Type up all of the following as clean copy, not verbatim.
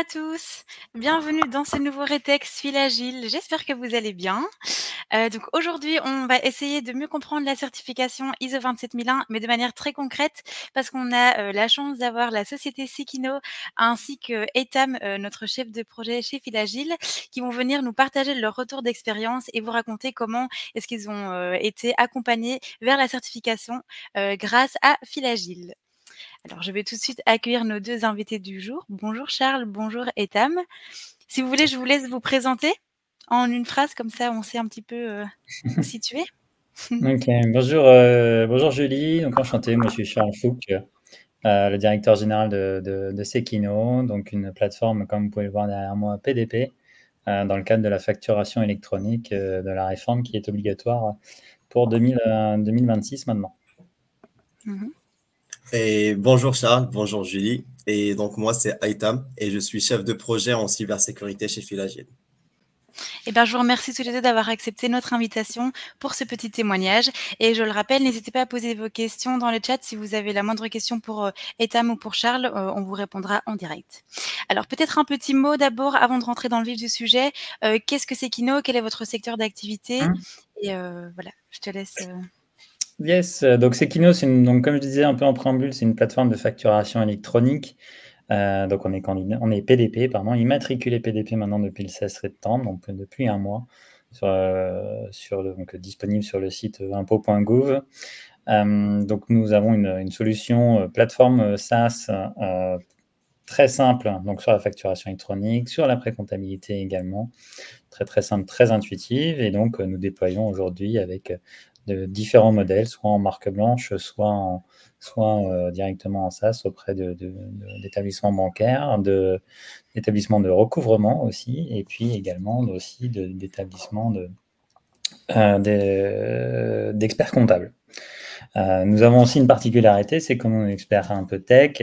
tous, bienvenue dans ce nouveau rétexte Fil Agile. J'espère que vous allez bien. Donc aujourd'hui, on va essayer de mieux comprendre la certification ISO 27001, mais de manière très concrète, parce qu'on a la chance d'avoir la société Sekino ainsi que Etam, notre chef de projet chez Fil Agile, qui vont venir nous partager leur retour d'expérience et vous raconter comment est-ce qu'ils ont été accompagnés vers la certification grâce à Fil Agile. Alors, je vais tout de suite accueillir nos 2 invités du jour. Bonjour Charles, bonjour Etam. Si vous voulez, je vous laisse vous présenter en une phrase, comme ça on sait un petit peu, vous situer. Ok, bonjour, bonjour Julie, donc enchanté, moi je suis Charles Fouque, le directeur général de Sekino, donc une plateforme, comme vous pouvez le voir derrière moi, PDP, dans le cadre de la facturation électronique, de la réforme qui est obligatoire pour 2026 maintenant. Mmh. Et bonjour Charles, bonjour Julie. Et donc moi c'est Aitam et je suis chef de projet en cybersécurité chez Filagile. Et ben, je vous remercie tous les 2 d'avoir accepté notre invitation pour ce petit témoignage et je le rappelle, n'hésitez pas à poser vos questions dans le chat si vous avez la moindre question pour, Etam ou pour Charles, on vous répondra en direct. Alors peut-être un petit mot d'abord avant de rentrer dans le vif du sujet. Qu'est-ce que c'est Kino? Quel est votre secteur d'activité? Et voilà, je te laisse, Yes, donc Sekino, donc comme je disais un peu en préambule, c'est une plateforme de facturation électronique. Donc on est PDP, pardon, immatriculé PDP maintenant depuis le 16 septembre, donc depuis un mois, donc disponible sur le site impôts.gouv. Donc nous avons une solution plateforme SaaS très simple, donc sur la facturation électronique, sur la précomptabilité également, très très simple, très intuitive, et donc nous déployons aujourd'hui avec de différents modèles, soit en marque blanche, soit directement en SaaS auprès d'établissements bancaires, d'établissements de recouvrement aussi, et puis également aussi d'établissements d'experts comptables. Nous avons aussi une particularité, c'est qu'on est expert un peu tech,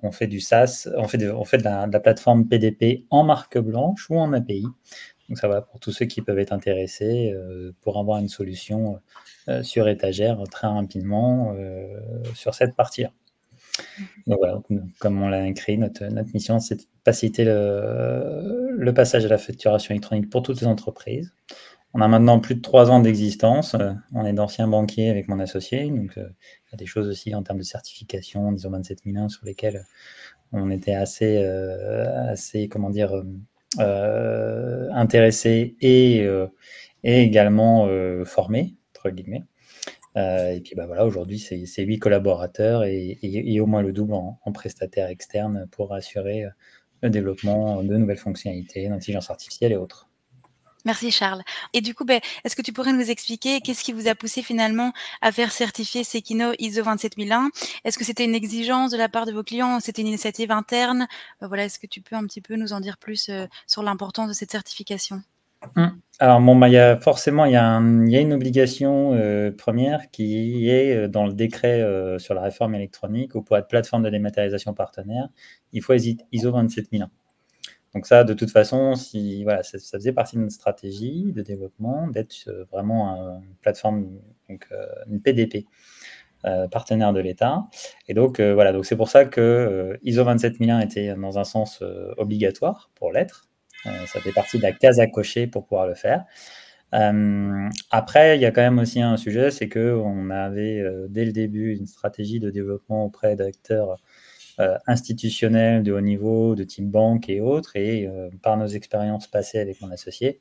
on fait du SaaS, on fait de la plateforme PDP en marque blanche ou en API. Donc ça va pour tous ceux qui peuvent être intéressés pour avoir une solution sur étagère très rapidement sur cette partie-là. Donc voilà, comme on l'a écrit, notre mission, c'est de faciliter le passage à la facturation électronique pour toutes les entreprises. On a maintenant plus de 3 ans d'existence. On est d'anciens banquiers avec mon associé. Donc, il y a des choses aussi en termes de certification, ISO 27001, sur lesquelles on était assez comment dire, intéressés et également formés, entre guillemets. Et puis voilà, aujourd'hui, c'est 8 collaborateurs et au moins le double en prestataires externes pour assurer le développement de nouvelles fonctionnalités, d'intelligence artificielle et autres. Merci Charles. Et du coup, est-ce que tu pourrais nous expliquer qu'est-ce qui vous a poussé finalement à faire certifier Sekino ISO 27001? Est-ce que c'était une exigence de la part de vos clients? C'était une initiative interne? Voilà, est-ce que tu peux un petit peu nous en dire plus, sur l'importance de cette certification? Alors bon, il y a forcément il y a une obligation, première qui est, dans le décret, sur la réforme électronique où pour être plateforme de dématérialisation partenaire, il faut ISO 27001. Donc ça, de toute façon, voilà, ça faisait partie de notre stratégie de développement d'être, vraiment une plateforme, donc une PDP, partenaire de l'État. Et donc voilà, donc c'est pour ça que, ISO 27001 était dans un sens, obligatoire pour l'être. Ça fait partie de la case à cocher pour pouvoir le faire. Après, il y a quand même aussi un sujet, c'est qu'on avait, dès le début, une stratégie de développement auprès d'acteurs institutionnels de haut niveau, de type banque et autres, et par nos expériences passées avec mon associé,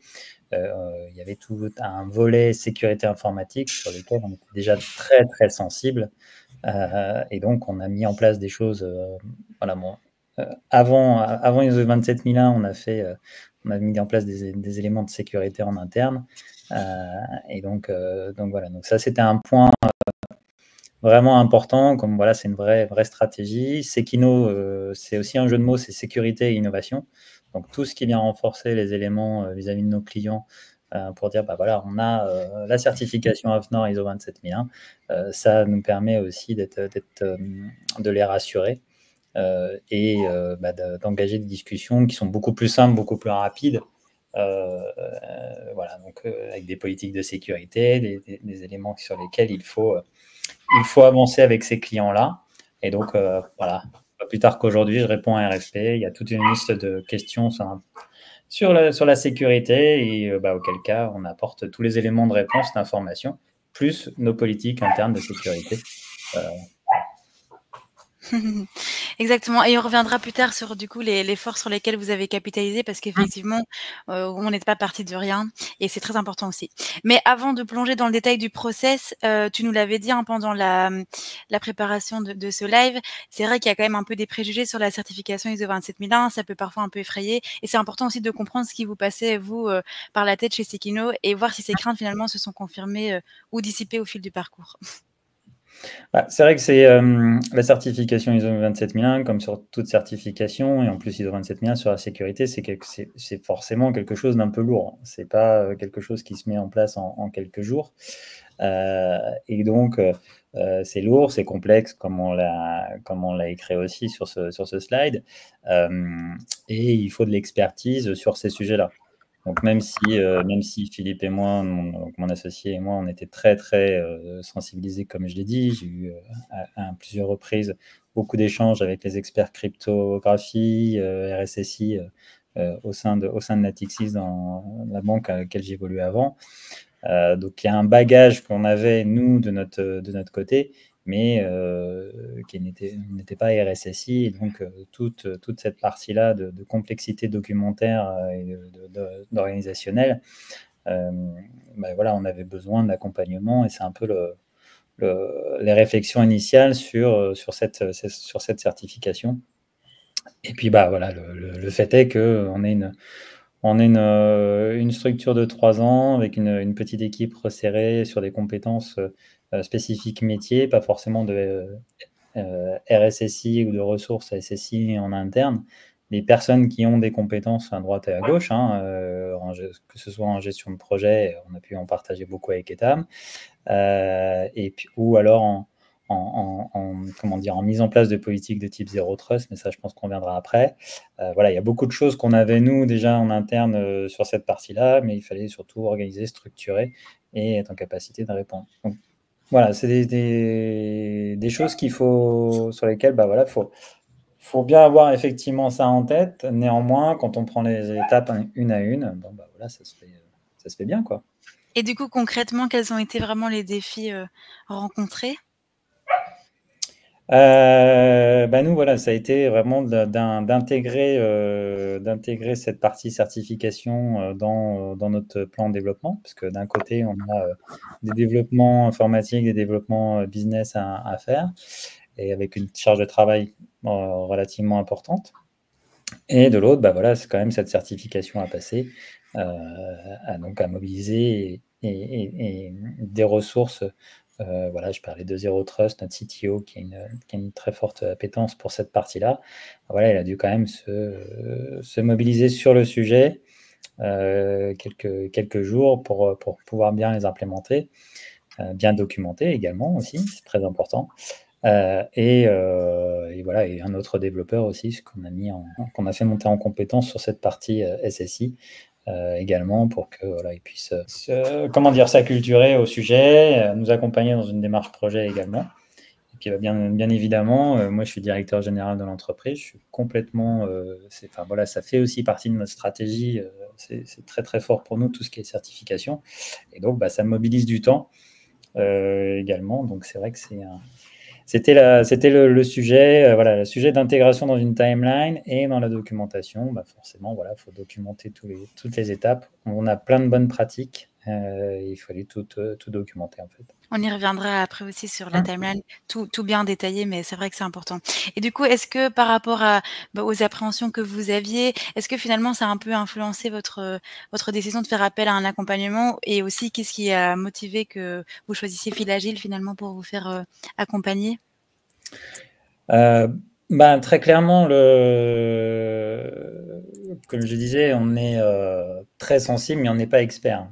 il y avait tout un volet sécurité informatique sur lequel on était déjà très très sensible, et donc on a mis en place des choses. Voilà, bon, avant ISO 27001, on a mis en place des éléments de sécurité en interne, et donc voilà. Donc ça, c'était un point vraiment important, comme voilà, c'est une vraie stratégie. Sekino, c'est aussi un jeu de mots, c'est sécurité et innovation. Donc tout ce qui vient renforcer les éléments vis-à-vis de nos clients, pour dire, voilà, on a la certification AFNOR ISO 27001. Ça nous permet aussi de les rassurer, et d'engager des discussions qui sont beaucoup plus simples, beaucoup plus rapides. Voilà, donc avec des politiques de sécurité, des éléments sur lesquels il faut avancer avec ces clients-là. Et donc, voilà, Pas plus tard qu'aujourd'hui, je réponds à RFP. Il y a toute une liste de questions sur la sécurité et auquel cas, on apporte tous les éléments de réponse, d'information, plus nos politiques internes de sécurité. Exactement, et on reviendra plus tard sur du coup les forces sur lesquelles vous avez capitalisé parce qu'effectivement, on n'est pas parti de rien et c'est très important aussi. Mais avant de plonger dans le détail du process, tu nous l'avais dit, hein, pendant la préparation de ce live, c'est vrai qu'il y a quand même un peu des préjugés sur la certification ISO 27001, ça peut parfois un peu effrayer et c'est important aussi de comprendre ce qui vous passait vous, par la tête chez Sekino et voir si ces craintes finalement se sont confirmées, ou dissipées au fil du parcours. C'est vrai que c'est la certification ISO 27001, comme sur toute certification, et en plus ISO 27001 sur la sécurité, c'est forcément quelque chose d'un peu lourd. C'est pas quelque chose qui se met en place en quelques jours. Et donc, c'est lourd, c'est complexe, comme on l'a écrit aussi sur ce slide. Et il faut de l'expertise sur ces sujets-là. Donc même si Philippe et moi, mon associé et moi, on était très, très sensibilisés, comme je l'ai dit, j'ai eu à plusieurs reprises beaucoup d'échanges avec les experts cryptographie, RSSI, au sein de Natixis, dans la banque à laquelle j'évoluais avant. Donc il y a un bagage qu'on avait, nous, de notre côté, mais qui n'était pas RSSI. Et donc, toute cette partie-là de complexité documentaire et d'organisationnel, voilà, on avait besoin d'accompagnement et c'est un peu les réflexions initiales sur cette certification. Et puis, voilà, le fait est qu'on est une structure de 3 ans avec une petite équipe resserrée sur des compétences spécifiques métiers, pas forcément de RSSI ou de ressources SSI en interne. Les personnes qui ont des compétences à droite et à gauche, hein, que ce soit en gestion de projet, on a pu en partager beaucoup avec Etam, et puis, ou alors en mise en place de politiques de type Zero Trust, mais ça, je pense qu'on viendra après. Voilà, il y a beaucoup de choses qu'on avait, nous, déjà en interne sur cette partie-là, mais il fallait surtout organiser, structurer et être en capacité de répondre. Donc, voilà, c'est des choses sur lesquelles, voilà, faut bien avoir effectivement ça en tête. Néanmoins, quand on prend les étapes une à une, voilà, ça se fait bien, quoi. Et du coup, concrètement, quels ont été vraiment les défis, rencontrés? Nous, voilà, ça a été vraiment d'intégrer cette partie certification dans notre plan de développement, parce que d'un côté, on a des développements informatiques, des développements business à faire, et avec une charge de travail relativement importante. Et de l'autre, voilà, c'est quand même cette certification à passer, à mobiliser et des ressources. Voilà, je parlais de Zero Trust, notre CTO qui a une très forte appétence pour cette partie-là. Voilà, il a dû quand même se mobiliser sur le sujet quelques jours pour pouvoir bien les implémenter, bien documenter également aussi, c'est très important. Et voilà, et un autre développeur aussi, ce qu'on a fait monter en compétence sur cette partie SSI également, pour que voilà, il puisse s'acculturer au sujet, nous accompagner dans une démarche projet également. Et puis bien évidemment, moi je suis directeur général de l'entreprise, je suis complètement, voilà, ça fait aussi partie de notre stratégie, c'est très très fort pour nous tout ce qui est certification, et donc ça mobilise du temps également. Donc c'est vrai que c'était le sujet, voilà, le sujet d'intégration dans une timeline et dans la documentation. Forcément, voilà, faut documenter toutes les étapes. On a plein de bonnes pratiques. Il fallait tout documenter, en fait. On y reviendra après aussi sur la timeline, tout bien détaillé, mais c'est vrai que c'est important. Et du coup, est-ce que par rapport aux appréhensions que vous aviez, est-ce que finalement ça a un peu influencé votre décision de faire appel à un accompagnement? Et aussi, qu'est-ce qui a motivé que vous choisissiez Fil Agile finalement pour vous faire accompagner? Très clairement, comme je disais, on est très sensible, mais on n'est pas expert.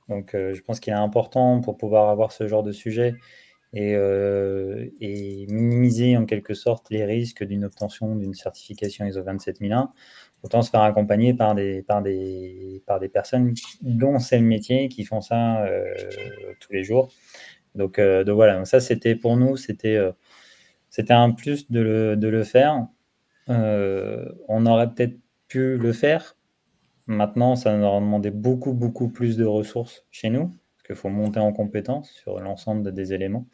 Donc, je pense qu'il est important pour pouvoir avoir ce genre de sujet et minimiser en quelque sorte les risques d'une obtention d'une certification ISO 27001. Autant se faire accompagner par des personnes dont c'est le métier, qui font ça tous les jours. Donc voilà, donc ça c'était pour nous, c'était un plus de le faire. on aurait peut-être pu le faire. Maintenant, ça nous aurait demandé beaucoup, beaucoup plus de ressources chez nous, parce qu'il faut monter en compétence sur l'ensemble des éléments.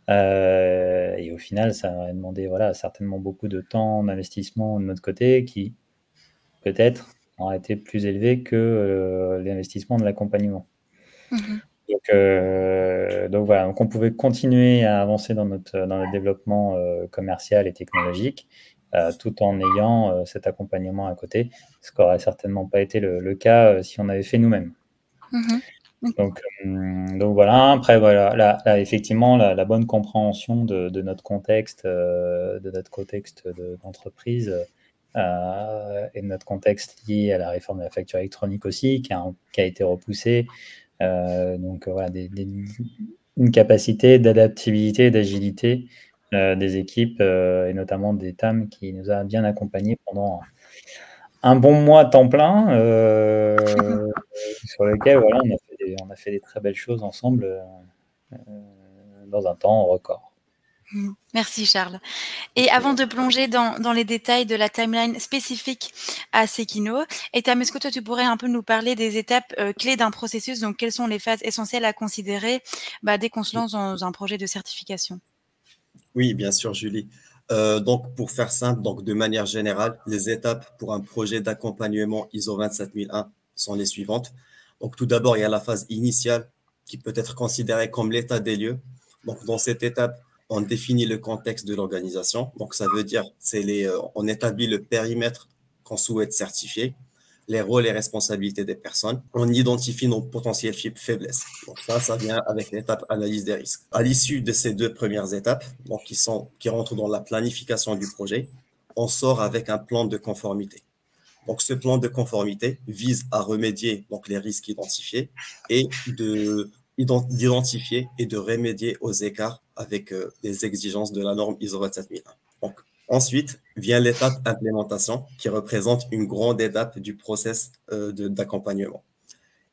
Et au final, ça aurait demandé voilà, certainement beaucoup de temps, d'investissement de notre côté, qui peut-être aurait été plus élevé que l'investissement de l'accompagnement. Mhm. Donc voilà, donc on pouvait continuer à avancer dans notre développement commercial et technologique, tout en ayant cet accompagnement à côté, ce qui n'aurait certainement pas été le cas si on avait fait nous-mêmes. Mhm. Donc voilà, après voilà, là, effectivement la bonne compréhension de notre contexte, d'entreprise et de notre contexte lié à la réforme de la facture électronique aussi, qui a été repoussée. Donc voilà, une capacité d'adaptabilité et d'agilité des équipes et notamment des TAM qui nous a bien accompagnés pendant un bon mois à temps plein sur lequel voilà, on a fait des très belles choses ensemble dans un temps record. Merci Charles. Et avant de plonger dans les détails de la timeline spécifique à Sekino, Etam, est-ce que toi tu pourrais un peu nous parler des étapes clés d'un processus? Donc quelles sont les phases essentielles à considérer dès qu'on se lance dans un projet de certification? Oui, bien sûr, Julie. Donc, pour faire simple, donc de manière générale, les étapes pour un projet d'accompagnement ISO 27001 sont les suivantes. Donc, tout d'abord, il y a la phase initiale qui peut être considérée comme l'état des lieux. Donc, dans cette étape, on définit le contexte de l'organisation. Donc, ça veut dire, on établit le périmètre qu'on souhaite certifier, les rôles et responsabilités des personnes. On identifie nos potentielles faiblesses. Donc ça vient avec l'étape analyse des risques. À l'issue de ces deux premières étapes, donc qui rentrent dans la planification du projet, on sort avec un plan de conformité. Donc ce plan de conformité vise à remédier donc les risques identifiés et d'identifier et de remédier aux écarts avec les exigences de la norme ISO 27001. Donc, ensuite vient l'étape implémentation qui représente une grande étape du process d'accompagnement.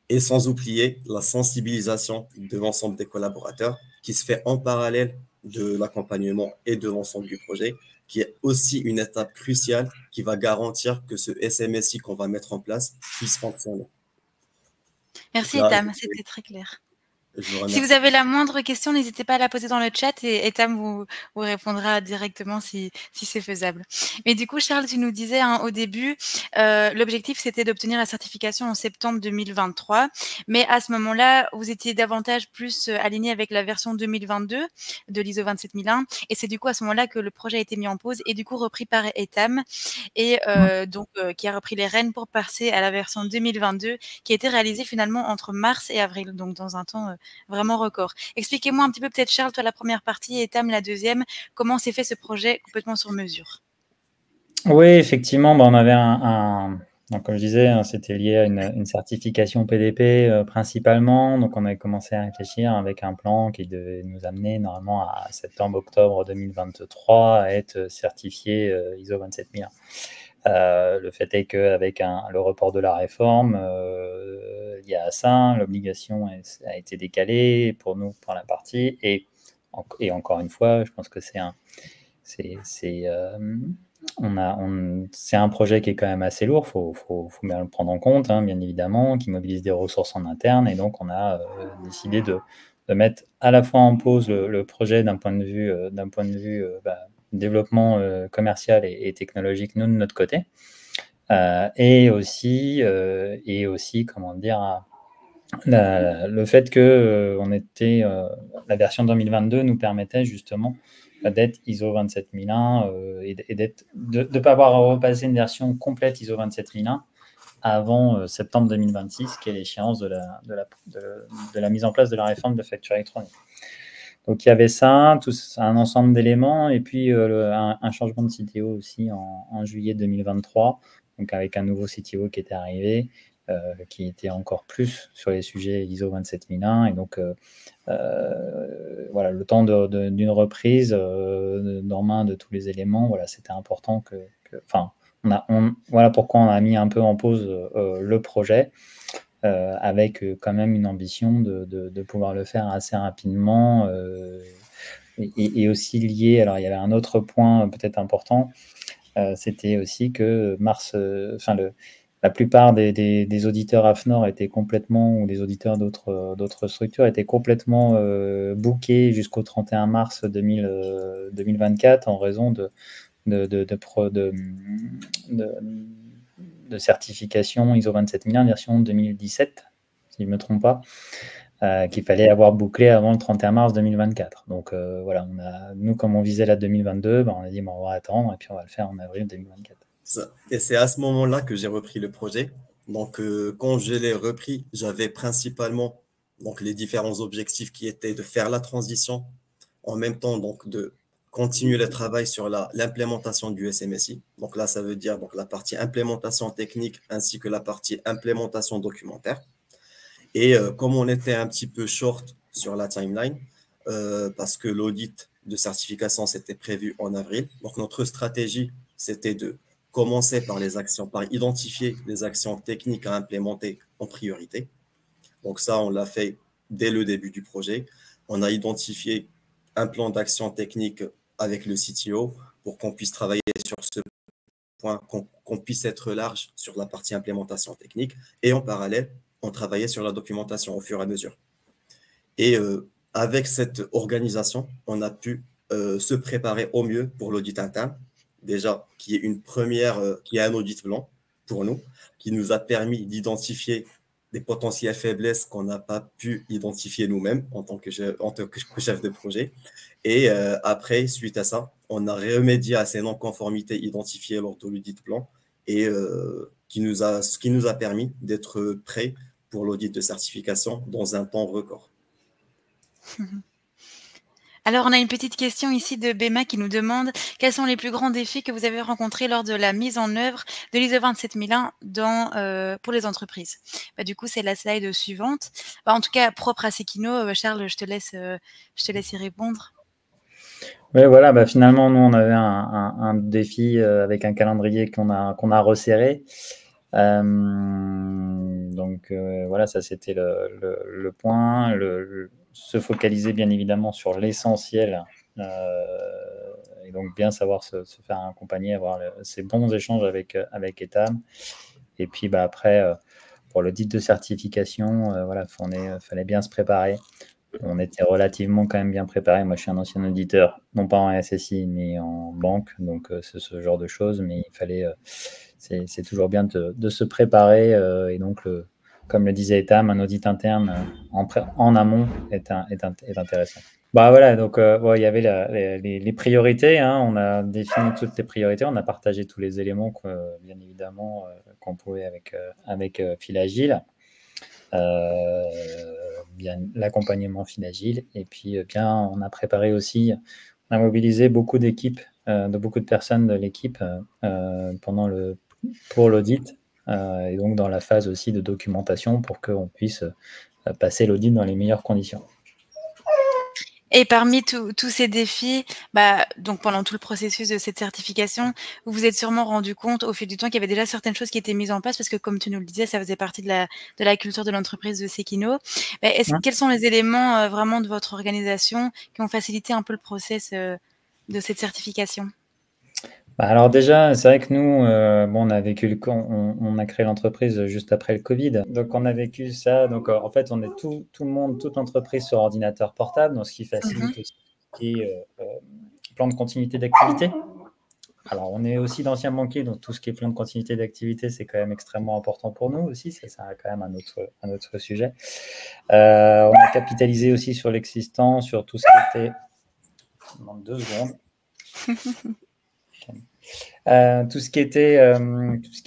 Et sans oublier la sensibilisation de l'ensemble des collaborateurs qui se fait en parallèle de l'accompagnement et de l'ensemble du projet, qui est aussi une étape cruciale qui va garantir que ce SMSI qu'on va mettre en place puisse fonctionner. Donc Merci là, Etam, c'était très clair. je vous Si vous remercie. avez la moindre question, n'hésitez pas à la poser dans le chat et Etam vous répondra directement si c'est faisable. Mais du coup, Charles, tu nous disais au début, l'objectif c'était d'obtenir la certification en septembre 2023. Mais à ce moment-là, vous étiez davantage plus aligné avec la version 2022 de l'ISO 27001. Et c'est du coup à ce moment-là que le projet a été mis en pause et du coup repris par Etam. Et donc, qui a repris les rênes pour passer à la version 2022 qui a été réalisée finalement entre mars et avril. Donc dans un temps vraiment record. Expliquez-moi un petit peu peut-être Charles, toi la première partie et Tam la deuxième, comment s'est fait ce projet complètement sur mesure? Oui, effectivement, on avait donc comme je disais, hein, c'était lié à une certification PDP principalement. Donc on avait commencé à réfléchir avec un plan qui devait nous amener normalement à septembre-octobre 2023 à être certifié ISO 27001. Le fait est qu'avec le report de la réforme, il y a ça, l'obligation a été décalée pour nous, pour la partie. Et encore une fois, je pense que c'est un projet qui est quand même assez lourd, il faut bien le prendre en compte, hein, bien évidemment, qui mobilise des ressources en interne. Et donc, on a décidé de mettre à la fois en pause le projet d'un point de vue, développement commercial et technologique, nous, de notre côté. Et aussi, comment dire, le fait que la version 2022 nous permettait justement d'être ISO 27001 et de ne pas avoir à repasser une version complète ISO 27001 avant septembre 2026, qui est l'échéance de la mise en place de la réforme de la facture électronique. Donc il y avait ça, un ensemble d'éléments, et puis un changement de CTO aussi en juillet 2023, donc avec un nouveau CTO qui était arrivé, qui était encore plus sur les sujets ISO 27001. Et donc, voilà, le temps d'une reprise en main de tous les éléments, voilà, c'était important voilà pourquoi on a mis un peu en pause le projet, avec quand même une ambition de pouvoir le faire assez rapidement. Et aussi lié, alors il y avait un autre point peut-être important, c'était aussi que la plupart des auditeurs AFNOR étaient complètement, ou des auditeurs d'autres structures, étaient complètement bookés jusqu'au 31 mars 2024 en raison de certification ISO 27001 version 2017, si je ne me trompe pas, qu'il fallait avoir bouclé avant le 31 mars 2024. Donc voilà, nous, comme on visait la 2022, on a dit on va attendre et puis on va le faire en avril 2024. Et c'est à ce moment-là que j'ai repris le projet. Donc, quand je l'ai repris, j'avais principalement donc, les différents objectifs qui étaient de faire la transition, en même temps donc, de continuer le travail sur l'implémentation du SMSI. Donc là, ça veut dire donc, la partie implémentation technique ainsi que la partie implémentation documentaire. Et comme on était un petit peu short sur la timeline, parce que l'audit de certification, c'était prévu en avril, donc notre stratégie, c'était de commencer par les actions, par identifier les actions techniques à implémenter en priorité. Donc ça, on l'a fait dès le début du projet. On a identifié un plan d'action technique avec le CTO pour qu'on puisse travailler sur ce point, qu'on puisse être large sur la partie implémentation technique. Et en parallèle, on travaillait sur la documentation au fur et à mesure. Et avec cette organisation, on a pu se préparer au mieux pour l'audit interne, déjà, qui est une première, qui est un audit blanc pour nous, qui nous a permis d'identifier des potentielles faiblesses qu'on n'a pas pu identifier nous-mêmes en tant que chef de projet. Et après, suite à ça, on a remédié à ces non-conformités identifiées lors de l'audit blanc et ce qui nous a permis d'être prêts pour l'audit de certification dans un temps record. Alors, on a une petite question ici de Bema qui nous demande quels sont les plus grands défis que vous avez rencontrés lors de la mise en œuvre de l'ISO 27001 pour les entreprises. Du coup, c'est la slide suivante. En tout cas, propre à Sekino. Charles, je te laisse y répondre. Oui, voilà, finalement, nous, on avait un défi avec un calendrier qu'on a resserré. Donc, voilà, ça, c'était le point. Se focaliser, bien évidemment, sur l'essentiel. Et donc, bien savoir se faire accompagner, avoir ces bons échanges avec Etam. Et puis, après, pour l'audit de certification, voilà, fallait bien se préparer. On était relativement quand même bien préparé. Moi, je suis un ancien auditeur, non pas en SSI, mais en banque. Donc, c'est ce genre de choses. Mais il fallait, c'est toujours bien de se préparer. Et donc, comme le disait Etam, un audit interne en amont est intéressant. Voilà, donc il y avait les priorités. On a défini toutes les priorités. On a partagé tous les éléments, bien évidemment, qu'on pouvait avec Fil Agile. Bien l'accompagnement Fil Agile, et puis on a préparé aussi, on a mobilisé beaucoup d'équipes, de beaucoup de personnes de l'équipe pour l'audit, et donc dans la phase aussi de documentation pour qu'on puisse passer l'audit dans les meilleures conditions. Et parmi tous ces défis, donc pendant tout le processus de cette certification, vous vous êtes sûrement rendu compte au fil du temps qu'il y avait déjà certaines choses qui étaient mises en place, parce que comme tu nous le disais, ça faisait partie de la culture de l'entreprise de Sekino. Quels sont les éléments vraiment de votre organisation qui ont facilité un peu le process de cette certification ? Alors déjà, c'est vrai que nous, on a vécu on a créé l'entreprise juste après le Covid. Donc, on a vécu ça. Donc, en fait, on est tout le monde, toute l'entreprise sur ordinateur portable, donc ce qui facilite aussi tout ce qui est plan de continuité d'activité. Alors, on est aussi d'anciens banquiers, donc tout ce qui est plan de continuité d'activité, c'est quand même extrêmement important pour nous aussi. C'est quand même un autre sujet. On a capitalisé aussi sur l'existant, sur tout ce qui était... Je demande 2 secondes. Tout ce qui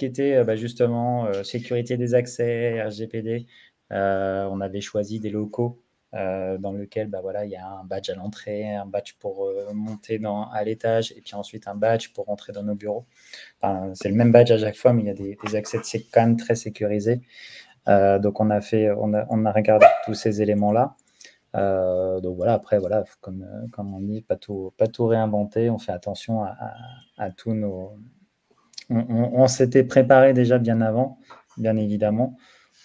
était justement sécurité des accès, RGPD. On avait choisi des locaux dans lesquels il y a un badge à l'entrée, un badge pour monter à l'étage, et puis ensuite un badge pour rentrer dans nos bureaux. C'est le même badge à chaque fois, mais il y a des accès quand même très sécurisés. Donc on a regardé tous ces éléments-là. Donc voilà, après, comme on dit, pas tout réinventer. On fait attention à tous nos... On s'était préparé déjà bien avant, bien évidemment.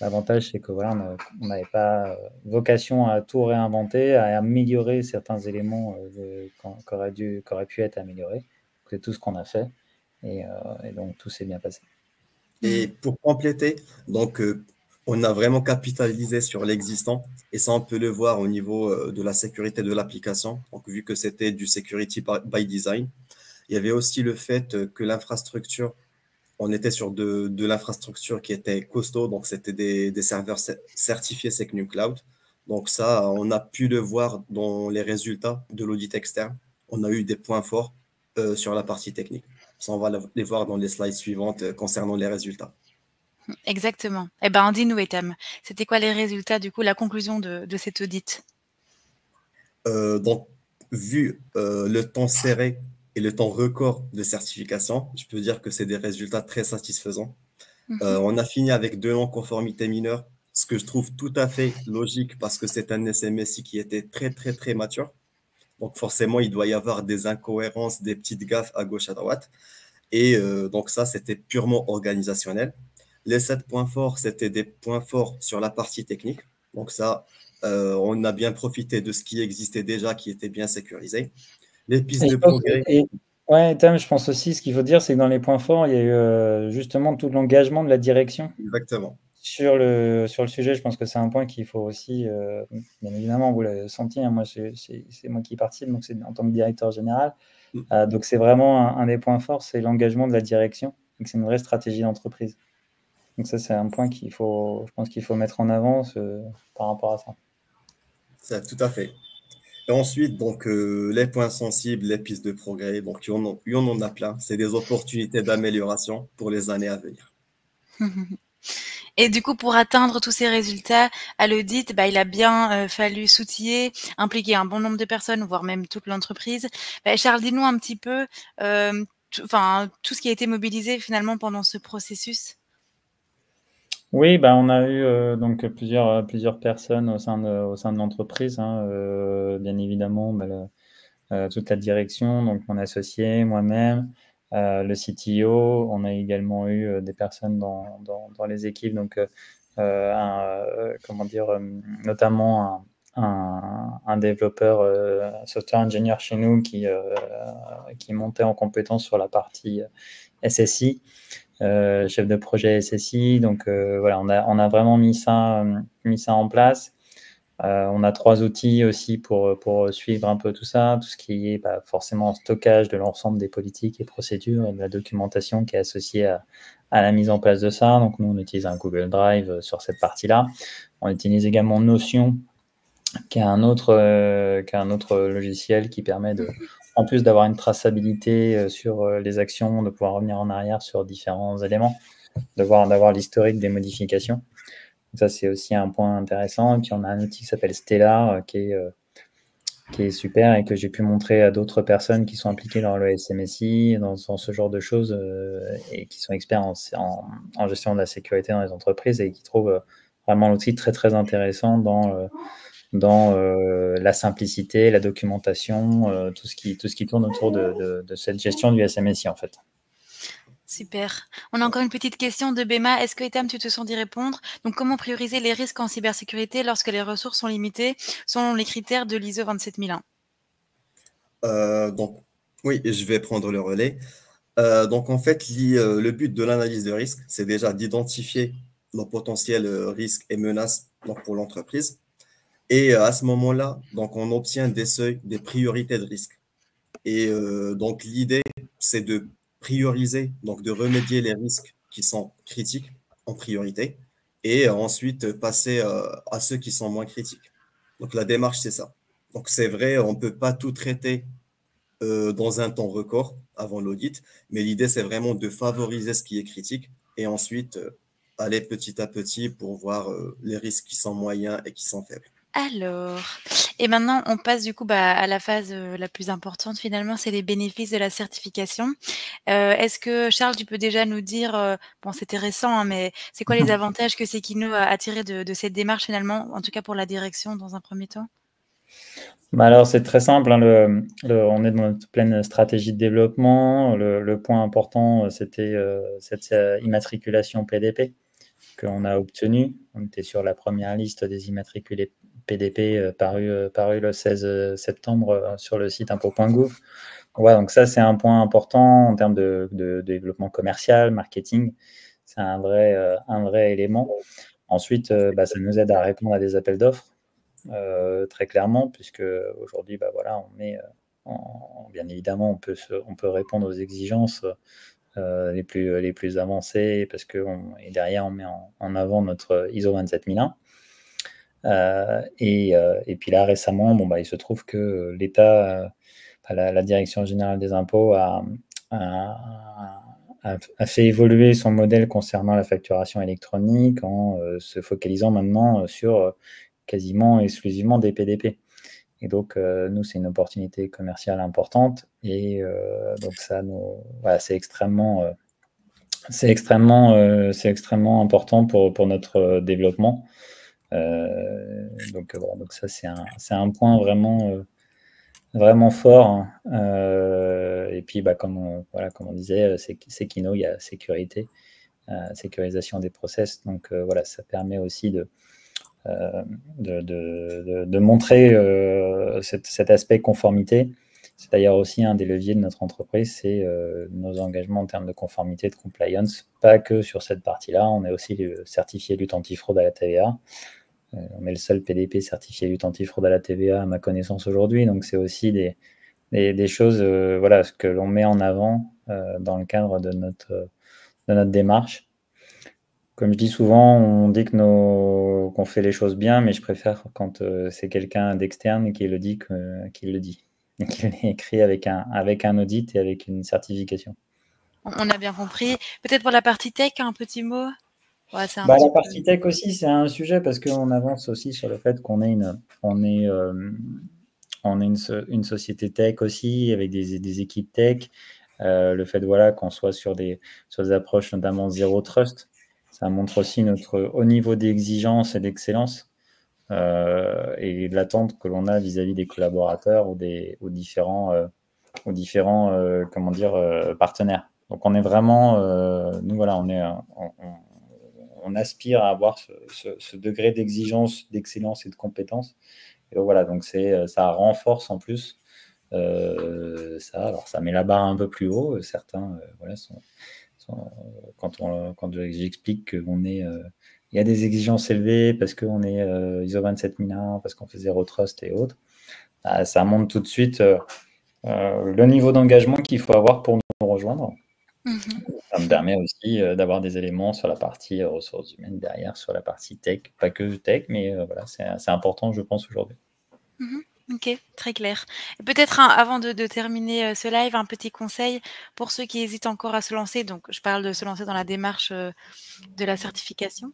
L'avantage, c'est que on n'avait pas vocation à tout réinventer, à améliorer certains éléments qui auraient pu être améliorés. C'est tout ce qu'on a fait. Et donc, tout s'est bien passé. Et pour compléter, donc, on a vraiment capitalisé sur l'existant et ça, on peut le voir au niveau de la sécurité de l'application. Donc, vu que c'était du security by design, il y avait aussi le fait que l'infrastructure, on était sur de l'infrastructure qui était costaud, donc c'était des serveurs certifiés SecNumCloud. Donc ça, on a pu le voir dans les résultats de l'audit externe. On a eu des points forts sur la partie technique. Ça, on va les voir dans les slides suivantes concernant les résultats. Exactement. Eh ben, dis-nous, Etam, c'était quoi les résultats, du coup, la conclusion de cet audit? Donc, vu le temps serré et le temps record de certification, je peux dire que c'est des résultats très satisfaisants. On a fini avec 2 non-conformités mineures, ce que je trouve tout à fait logique parce que c'est un SMSI qui était très, très, très mature. Donc, forcément, il doit y avoir des incohérences, des petites gaffes à gauche, à droite. Et donc, ça, c'était purement organisationnel. Les 7 points forts, c'était des points forts sur la partie technique. Donc, ça, on a bien profité de ce qui existait déjà, qui était bien sécurisé. Les pistes Et de progrès, ouais, Tam, je pense aussi, ce qu'il faut dire, c'est que dans les points forts, il y a eu justement tout l'engagement de la direction exactement. sur le sujet. Je pense que c'est un point qu'il faut aussi, bien évidemment, vous l'avez senti, hein, moi, c'est moi qui participe, donc c'est en tant que directeur général. Donc, c'est vraiment un des points forts, c'est l'engagement de la direction, et que c'est une vraie stratégie d'entreprise. Donc, ça, c'est un point je pense qu'il faut mettre en avant par rapport à ça. Ça, tout à fait. Et ensuite, donc, les points sensibles, les pistes de progrès, donc, il y en a plein. C'est des opportunités d'amélioration pour les années à venir. Et du coup, pour atteindre tous ces résultats à l'audit, bah, il a bien fallu s'outiller, impliquer un bon nombre de personnes, voire même toute l'entreprise. Bah, Charles, dis-nous un petit peu tout ce qui a été mobilisé finalement pendant ce processus. Oui, bah, on a eu donc plusieurs personnes au sein de l'entreprise, hein, bien évidemment, bah, toute la direction, donc mon associé, moi-même, le CTO. On a également eu des personnes dans les équipes, donc comment dire, notamment un développeur, software engineer chez nous qui montait en compétence sur la partie SSI. Chef de projet SSI. Donc voilà, on a vraiment mis ça en place. On a 3 outils aussi pour suivre un peu tout ça, tout ce qui est forcément stockage de l'ensemble des politiques et procédures et de la documentation qui est associée à la mise en place de ça. Donc nous, on utilise un Google Drive sur cette partie-là. On utilise également Notion, qui est un autre logiciel qui permet en plus d'avoir une traçabilité sur les actions, de pouvoir revenir en arrière sur différents éléments, d'avoir l'historique des modifications. Donc ça, c'est aussi un point intéressant. Et puis, on a un outil qui s'appelle Stellar, qui est super et que j'ai pu montrer à d'autres personnes qui sont impliquées dans le SMSI, dans ce genre de choses, et qui sont experts en gestion de la sécurité dans les entreprises et qui trouvent vraiment l'outil très, très intéressant dans la simplicité, la documentation, tout ce qui tourne autour de cette gestion du SMSI, en fait. Super. On a encore une petite question de Bema. Est-ce que, Etam, tu te sens d'y répondre? Donc, comment prioriser les risques en cybersécurité lorsque les ressources sont limitées selon les critères de l'ISO 27001? Donc, oui, je vais prendre le relais. Donc, en fait, le but de l'analyse de risque, c'est déjà d'identifier nos potentiels risques et menaces donc, pour l'entreprise. Et à ce moment-là, donc, on obtient des seuils, des priorités de risque. Et donc, l'idée, c'est de prioriser, donc de remédier les risques qui sont critiques en priorité, et ensuite passer à ceux qui sont moins critiques. Donc, la démarche, c'est ça. Donc, c'est vrai, on ne peut pas tout traiter dans un temps record avant l'audit, mais l'idée, c'est vraiment de favoriser ce qui est critique et ensuite aller petit à petit pour voir les risques qui sont moyens et qui sont faibles. Alors, et maintenant, on passe du coup à la phase la plus importante finalement, c'est les bénéfices de la certification. Est-ce que Charles, tu peux déjà nous dire, bon, c'était récent, hein, mais c'est quoi les avantages que Sekino a tirés de cette démarche finalement, en tout cas pour la direction dans un premier temps? Alors, c'est très simple, hein, on est dans notre pleine stratégie de développement. Le point important, c'était cette immatriculation PDP qu'on a obtenue. On était sur la première liste des immatriculés PDP paru le 16 septembre sur le site impôts.gouv. Voilà, donc ça, c'est un point important en termes de développement commercial, marketing. C'est un vrai élément. Ensuite, ça nous aide à répondre à des appels d'offres, très clairement, puisque aujourd'hui, voilà, bien évidemment, on peut répondre aux exigences les plus avancées, parce que derrière, on met en avant notre ISO 27001. Et puis là, récemment, il se trouve que l'État, la Direction générale des impôts a fait évoluer son modèle concernant la facturation électronique en se focalisant maintenant sur quasiment exclusivement des PDP. Et donc, nous, c'est une opportunité commerciale importante. Et donc, ça, c'est extrêmement important pour notre développement. Donc ça, c'est un point vraiment fort, hein. Et puis, comme on disait, c'est Kino, il y a sécurisation des process. Donc voilà, ça permet aussi de montrer cet aspect conformité. C'est d'ailleurs aussi un des leviers de notre entreprise, c'est nos engagements en termes de conformité, de compliance. Pas que sur cette partie-là, on est aussi certifié lutte antifraude à la TVA. On est le seul PDP certifié lutte antifraude à la TVA à ma connaissance aujourd'hui. Donc c'est aussi des choses ce que l'on met en avant dans le cadre de notre démarche. Comme je dis souvent, on dit qu'on fait les choses bien, mais je préfère quand c'est quelqu'un d'externe qui le dit, qu'il le dit. Et qu'il est écrit avec un audit et avec une certification. On a bien compris. Peut-être pour la partie tech, un petit mot. Ouais, la partie tech aussi, c'est un sujet parce qu'on avance aussi sur le fait qu'on est une société tech aussi, avec des équipes tech. Le fait qu'on soit sur des approches notamment zéro trust, ça montre aussi notre haut niveau d'exigence et d'excellence et de l'attente que l'on a vis-à-vis des collaborateurs ou différents partenaires. Donc on est vraiment, nous voilà, on aspire à avoir ce degré d'exigence, d'excellence et de compétence. Et donc voilà, donc ça renforce en plus ça. Alors ça met la barre un peu plus haut. Certains, quand j'explique qu'on est, il y a des exigences élevées parce qu'on est ISO 27001, parce qu'on fait zéro trust et autres, ça montre tout de suite le niveau d'engagement qu'il faut avoir pour nous rejoindre. Ça me permet aussi d'avoir des éléments sur la partie ressources humaines derrière, sur la partie tech, pas que tech, mais voilà, c'est important, je pense, aujourd'hui. Ok, très clair. Peut-être avant de terminer ce live, un petit conseil pour ceux qui hésitent encore à se lancer. Donc, je parle de se lancer dans la démarche de la certification.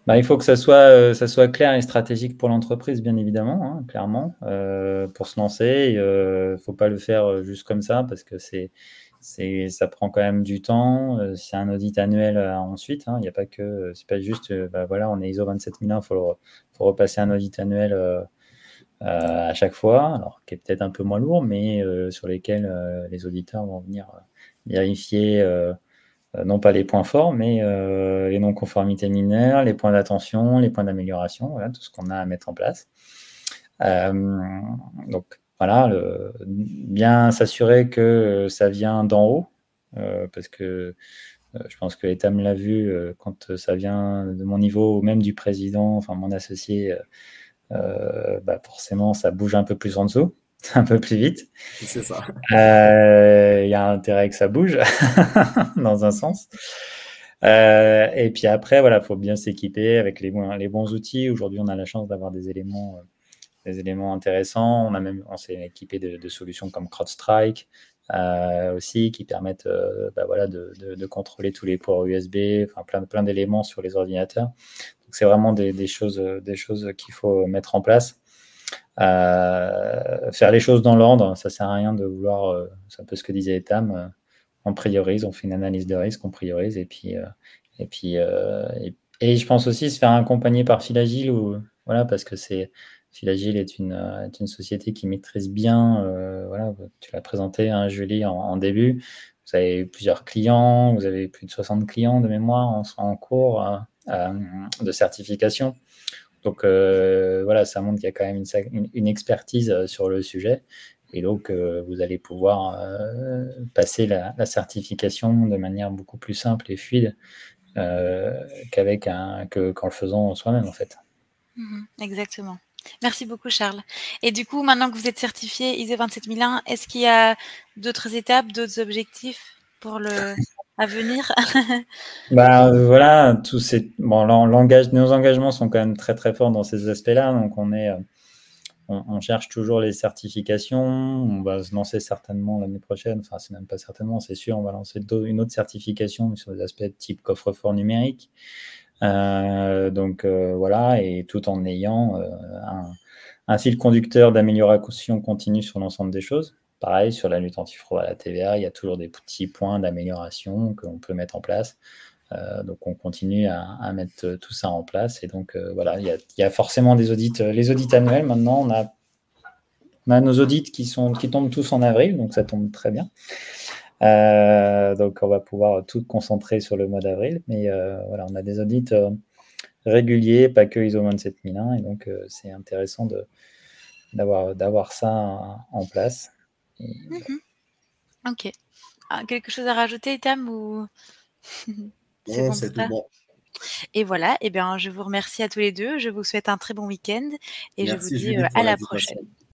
Il faut que ça soit clair et stratégique pour l'entreprise, bien évidemment, hein, clairement. Pour se lancer, il ne faut pas le faire juste comme ça parce que ça prend quand même du temps. C'est un audit annuel ensuite. Il n'y a pas que, c'est pas juste, on est ISO 27001, il faut repasser un audit annuel à chaque fois, alors qui est peut-être un peu moins lourd, mais sur lesquels les auditeurs vont venir vérifier non pas les points forts, mais les non-conformités mineures, les points d'attention, les points d'amélioration, voilà, tout ce qu'on a à mettre en place. Donc voilà, bien s'assurer que ça vient d'en haut, parce que je pense que Etam l'a vu, quand ça vient de mon niveau ou même du président, enfin mon associé, forcément ça bouge un peu plus en dessous, un peu plus vite. C'est ça. Il y a intérêt que ça bouge dans un sens. Et puis après, voilà, faut bien s'équiper avec les bons outils. Aujourd'hui, on a la chance d'avoir des éléments intéressants. On s'est équipé de solutions comme CrowdStrike aussi, qui permettent de contrôler tous les ports USB, enfin plein d'éléments sur les ordinateurs. Donc c'est vraiment des choses qu'il faut mettre en place. Faire les choses dans l'ordre, ça sert à rien de vouloir, c'est un peu ce que disait Etam, on priorise, on fait une analyse de risque, on priorise, et je pense aussi se faire accompagner par Filagile, parce que Filagile est une société qui maîtrise bien, tu l'as présenté, hein, Julie, en début. Vous avez plusieurs clients, vous avez plus de 60 clients de mémoire en cours de certification. Donc voilà, ça montre qu'il y a quand même une expertise sur le sujet. Et donc, vous allez pouvoir passer la certification de manière beaucoup plus simple et fluide qu'en le faisant soi-même, en fait. Exactement. Merci beaucoup, Charles. Et du coup, maintenant que vous êtes certifié ISO 27001, est-ce qu'il y a d'autres étapes, d'autres objectifs pour à venir? Voilà, nos engagements sont quand même très très forts dans ces aspects-là. Donc, on cherche toujours les certifications. On va se lancer certainement l'année prochaine. Enfin, c'est même pas certainement, c'est sûr. On va lancer une autre certification sur les aspects de type coffre-fort numérique. Donc voilà, et tout en ayant un fil conducteur d'amélioration continue sur l'ensemble des choses. Pareil, sur la lutte antifraude à la TVA, il y a toujours des petits points d'amélioration qu'on peut mettre en place. Donc on continue à mettre tout ça en place. Et donc voilà, il y a forcément des audits, les audits annuels. Maintenant, on a nos audits qui tombent tous en avril, donc ça tombe très bien. Donc on va pouvoir tout concentrer sur le mois d'avril. Mais voilà, on a des audits réguliers, pas que ISO 27001. Et donc c'est intéressant d'avoir ça en place. Ok. Quelque chose à rajouter, Tam, ou c'est Non, bon c'est pour tout toi? bon. Et voilà, eh bien, je vous remercie à tous les deux. Je vous souhaite un très bon week-end et je vous Merci dis Julie à pour la prochaine. l'invitation.